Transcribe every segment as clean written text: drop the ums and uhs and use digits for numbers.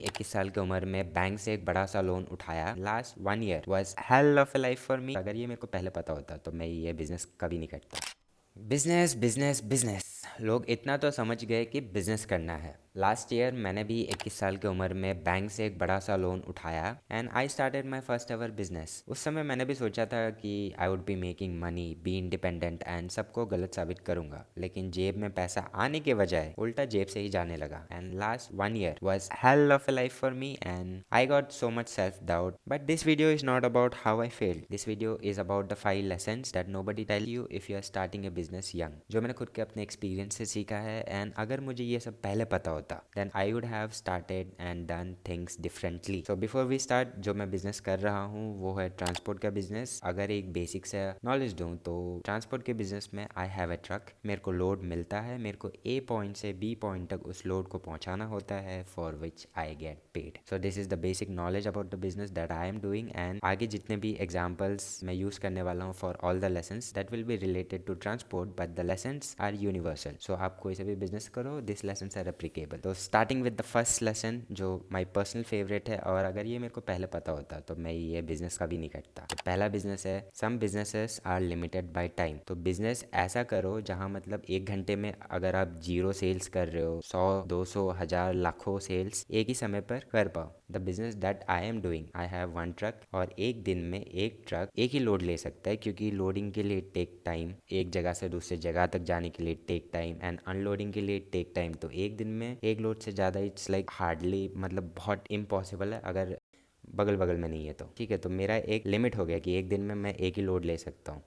21 साल की उम्र में बैंक से एक बड़ा सा लोन उठाया। Last 1 year was hell of a life for मी। अगर ये मेरे को पहले पता होता तो मैं ये बिजनेस कभी नहीं करता। बिजनेस बिजनेस बिजनेस, लोग इतना तो समझ गए कि बिजनेस करना है। लास्ट ईयर मैंने भी 21 साल की उम्र में बैंक से एक बड़ा सा लोन उठाया and I started my first ever business. उस समय मैंने भी सोचा था कि I would be making money, be independent and सबको गलत साबित करूंगा, लेकिन जेब में पैसा आने के बजाय उल्टा जेब से ही जाने लगा। And last 1 year was hell of a life for me and I got so much self doubt. But this video is not about how I failed, this video is about the 5 lessons that nobody tell you if you are starting a business young, जो मैंने खुद के अपने experience से सीखा है। And अगर मुझे ये सब पहले पता होता then I would have started and done things differently. So before we start, जो मैं बिजनेस कर रहा हूँ वो है ट्रांसपोर्ट का बिजनेस। अगर एक बेसिक से नॉलेज दूँ तो ट्रांसपोर्ट के बिजनेस में आई हैव ए ट्रक। मेरे को लोड मिलता है, मेरे को ए पॉइंट से बी पॉइंट तक उस लोड को पहुंचाना होता है, for which I get paid. So this is the basic knowledge about the business that I am doing. And आगे जितने भी एग्जाम्पल्स मैं यूज करने वाला हूँ for all the lessons that will be related to transport, but the lessons are universal. So आप कोई से भी बिजनेस करो, दिस लेसन्स आर एप्लीकेबल। तो starting with the first lesson जो माई पर्सनल फेवरेट है, और अगर ये मेरे को पहले पता होता तो मैं ये बिजनेस कभी नहीं करता। तो पहला बिजनेस है, some businesses are limited by time. तो बिजनेस ऐसा करो जहाँ मतलब 1 घंटे में अगर आप 0 सेल्स कर रहे हो, 100 200 1000 लाखों सेल्स एक ही समय पर कर पाओ। The business that I am doing, I have one truck, और एक दिन में एक ट्रक एक ही लोड ले सकता है, क्योंकि लोडिंग के लिए टेक टाइम, एक जगह से दूसरी जगह तक जाने के लिए टेक टाइम, एंड अनलोडिंग के लिए टेक टाइम। तो एक दिन में एक लोड से ज़्यादा इट्स लाइक हार्डली, मतलब बहुत इम्पॉसिबल है अगर बगल बगल में नहीं है तो। ठीक है, तो मेरा एक लिमिट हो गया कि एक दिन में मैं एक ही लोड ले सकता हूँ।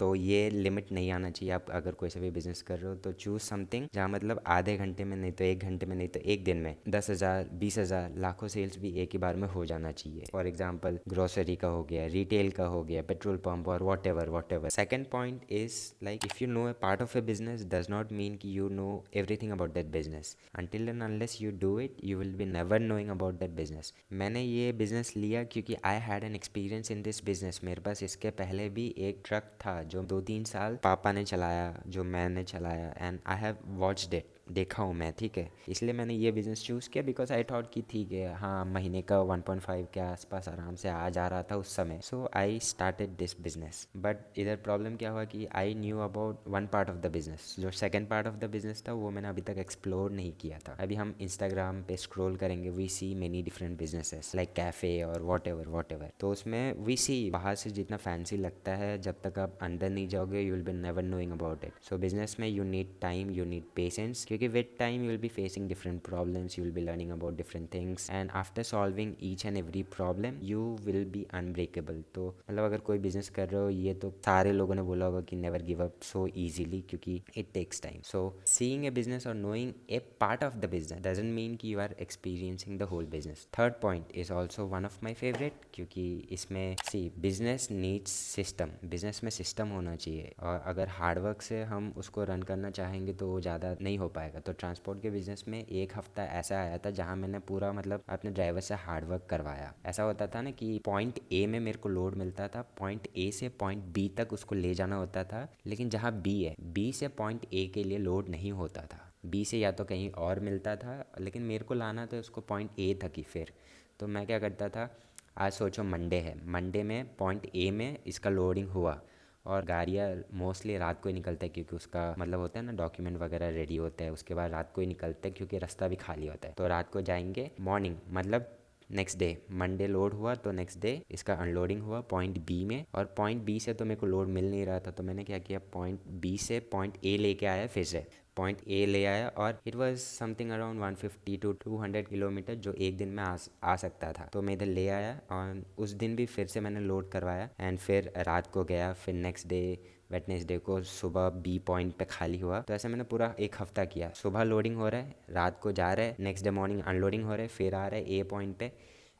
तो ये लिमिट नहीं आना चाहिए। आप अगर कोई सा भी बिजनेस कर रहे हो तो चूज समथिंग जहाँ मतलब आधे घंटे में, नहीं तो 1 घंटे में, नहीं तो एक दिन में 10,000 20,000 लाखों सेल्स भी एक ही बार में हो जाना चाहिए। फॉर एग्जाम्पल ग्रोसरी का हो गया, रिटेल का हो गया, पेट्रोल पंप, और whatever whatever. Second point is like if you know a part of a business does not mean कि you know everything about that business. Until and unless you do it you will be never knowing about that business. मैंने ये business लिया क्योंकि I had an experience in this business. मेरे पास इसके पहले भी एक ट्रक था जो 2-3 साल पापा ने चलाया, जो मैंने चलाया, and I have watched it, देखा हूँ मैं। ठीक है, इसलिए मैंने ये बिज़नेस चूज़ किया बिकॉज आई थॉट कि ठीक है, हाँ महीने का 1.5 के आसपास आराम से आ जा रहा था उस समय। So I started this business. But इधर प्रॉब्लम क्या हुआ कि I knew about one part of the business, जो second part of the business था वो मैंने अभी तक एक्सप्लोर नहीं किया था। अभी हम इंस्टाग्राम पे स्क्रॉल करेंगे, we see many different businesses like cafe और वॉट एवर। तो उसमें वी सी बाहर से जितना फैंसी लगता है, जब तक आप अंदर नहीं जाओगे you will be never knowing about it. So business में you need time, you need patience, क्योंकि with time you will be facing different problems, you will be learning about different things, and after solving each and every problem you will be unbreakable. तो मतलब अगर कोई business कर रहे हो, ये तो सारे लोगों ने बोला होगा कि never give up so easily, क्योंकि it takes time. So seeing a business और knowing a part of the business doesn't mean कि you are experiencing the whole business. Third point is also one of my favourite, क्योंकि इसमें see business needs system. Business में system होना चाहिए, और अगर hard work से हम उसको रन करना चाहेंगे तो वो ज़्यादा नहीं हो पाएगा। तो ट्रांसपोर्ट के बिजनेस में एक हफ्ता ऐसा आया था जहाँ मैंने पूरा मतलब अपने ड्राइवर से हार्डवर्क करवाया। ऐसा होता था ना कि पॉइंट ए में मेरे को लोड मिलता था, पॉइंट ए से पॉइंट बी तक उसको ले जाना होता था, लेकिन जहाँ बी है, बी से पॉइंट ए के लिए लोड नहीं होता था। बी से या तो कहीं और मिलता था, लेकिन मेरे को लाना था उसको पॉइंट ए तक ही। फिर तो मैं क्या करता था, आज सोचो मंडे है, मंडे में पॉइंट ए में इसका लोडिंग हुआ, और गाड़ियाँ मोस्टली रात को ही निकलता है, क्योंकि उसका मतलब होता है ना डॉक्यूमेंट वगैरह रेडी होता है, उसके बाद रात को ही निकलते हैं क्योंकि रास्ता भी खाली होता है। तो रात को जाएंगे, मॉर्निंग मतलब नेक्स्ट डे मंडे लोड हुआ तो नेक्स्ट डे इसका अनलोडिंग हुआ पॉइंट बी में, और पॉइंट बी से तो मेरे को लोड मिल नहीं रहा था, तो मैंने क्या किया, पॉइंट बी से पॉइंट ए लेके आया, फिर से पॉइंट ए ले आया, और it was something around 150 to 200 kilometre जो एक दिन में आ सकता था। तो मैं इधर ले आया, और उस दिन भी फिर से मैंने लोड करवाया, एंड फिर रात को गया, फिर नेक्स्ट डे वेडनेसडे को सुबह बी पॉइंट पे खाली हुआ। तो ऐसे मैंने पूरा एक हफ्ता किया। सुबह लोडिंग हो रहा है, रात को जा रहा है, नेक्स्ट डे मॉर्निंग अनलोडिंग हो रहा है, फिर आ रहा है ए पॉइंट पे।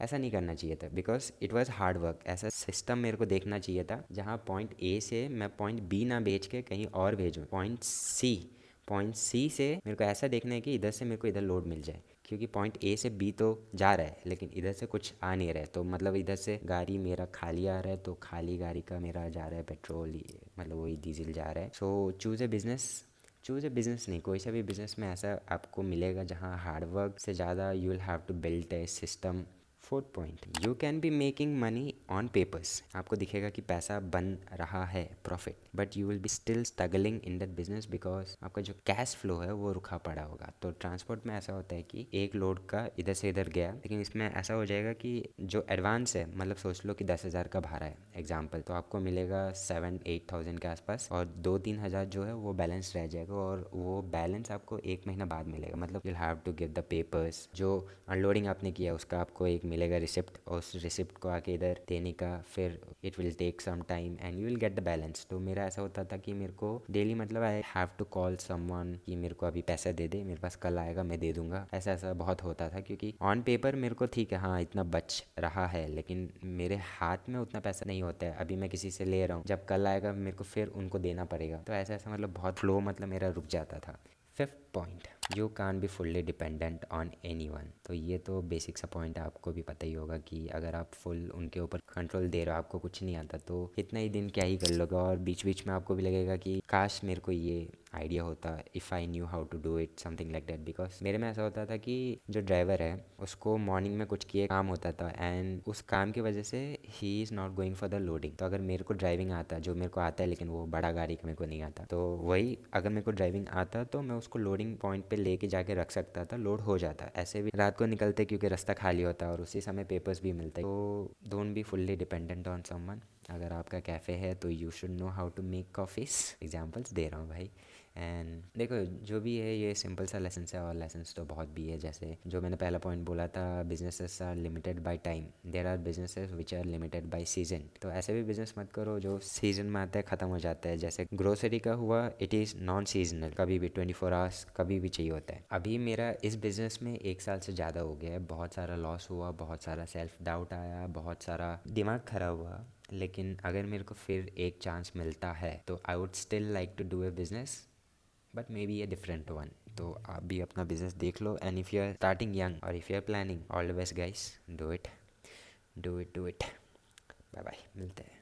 ऐसा नहीं करना चाहिए था, because it was hard work. ऐसा सिस्टम मेरे को देखना चाहिए था जहाँ पॉइंट ए से मैं पॉइंट बी ना भेज के कहीं और भेजूँ, पॉइंट सी से मेरे को ऐसा देखना है कि इधर से मेरे को इधर लोड मिल जाए, क्योंकि पॉइंट ए से बी तो जा रहा है लेकिन इधर से कुछ आ नहीं रहा है। तो मतलब इधर से गाड़ी मेरा खाली आ रहा है, तो खाली गाड़ी का मेरा जा रहा है पेट्रोल, मतलब वही डीजल जा रहा है। सो choose A business, choose a business नहीं, कोई सा भी बिजनेस में ऐसा आपको मिलेगा जहाँ हार्डवर्क से ज़्यादा you will have to build a system. Fourth point, you can be making money on papers. आपको दिखेगा कि पैसा बन रहा है, profit, but you will be still struggling in that business because आपका जो कैश फ्लो है वो रुका पड़ा होगा। तो ट्रांसपोर्ट में ऐसा होता है कि एक लोड का इधर से इधर गया, लेकिन इसमें ऐसा हो जाएगा कि जो एडवांस है, मतलब सोच लो कि 10,000 का भाड़ा है एग्जाम्पल, तो आपको मिलेगा 7-8 थाउजेंड के आसपास, और 2-3 हज़ार जो है वो बैलेंस रह जाएगा, और वो बैलेंस आपको 1 महीना बाद मिलेगा। मतलब you have to give the papers, जो अनलोडिंग आपने किया उसका आपको एक मिलेगा रिसिप्ट, और उस रिसिप्ट को आके इधर देने का, फिर it will take some time and you will get the balance. तो मेरा ऐसा होता था कि मेरे को डेली, मतलब I have to call someone कि मेरे को अभी पैसा दे दे, मेरे पास कल आएगा, मैं दे दूंगा। ऐसा ऐसा बहुत होता था, क्योंकि ऑन पेपर मेरे को ठीक है, हाँ इतना बच रहा है, लेकिन मेरे हाथ में उतना पैसा नहीं होता है। अभी मैं किसी से ले रहा हूँ, जब कल आएगा मेरे को फिर उनको देना पड़ेगा। तो ऐसा ऐसा मतलब बहुत फ्लो मतलब मेरा रुक जाता था। Fifth point, you can be fully dependent on any one. तो ये तो बेसिक सा पॉइंट आपको भी पता ही होगा कि अगर आप फुल उनके ऊपर कंट्रोल दे रहे हो, आपको कुछ नहीं आता, तो इतना ही दिन क्या ही कर लोगे, और बीच बीच में आपको भी लगेगा कि काश मेरे को ये आइडिया होता, if I knew how to do it, something like that. Because मेरे में ऐसा होता था कि जो ड्राइवर है उसको मॉर्निंग में कुछ किए काम होता था, एंड उस काम की वजह से he is not going for the loading. तो अगर मेरे को ड्राइविंग आता, जो मेरे को आता है, लेकिन वो बड़ा गाड़ी का मेरे को नहीं आता, तो वही अगर मेरे को ड्राइविंग आता तो मैं उसको लोडिंग पॉइंट पे लेके जाके रख सकता था, लोड हो जाता। ऐसे भी रात को निकलते क्योंकि रास्ता खाली होता और उसी समय पेपर्स भी मिलते। तो don't be fully dependent on someone. अगर आपका कैफ़े है तो you should know how to make coffees. Examples दे रहा हूँ भाई। एंड देखो, जो भी है ये सिंपल सा लेसन है, और लेसन्स तो बहुत भी है। जैसे जो मैंने पहला पॉइंट बोला था, businesses are limited by time, there are businesses which are limited by season. तो ऐसे भी बिजनेस मत करो जो सीजन में आता है ख़त्म हो जाता है। जैसे ग्रोसरी का हुआ, इट इज़ नॉन सीजनल, कभी भी 24 आवर्स कभी भी चाहिए होता है। अभी मेरा इस बिज़नेस में 1 साल से ज़्यादा हो गया है। बहुत सारा लॉस हुआ, बहुत सारा सेल्फ डाउट आया, बहुत सारा दिमाग खराब हुआ, लेकिन अगर मेरे को फिर एक चांस मिलता है तो I would still like to do a business, but maybe a different one. तो आप भी अपना बिजनेस देख लो, and if you are starting young और if you are planning, all the best guys, do it, do it, do it. Bye bye, मिलते हैं।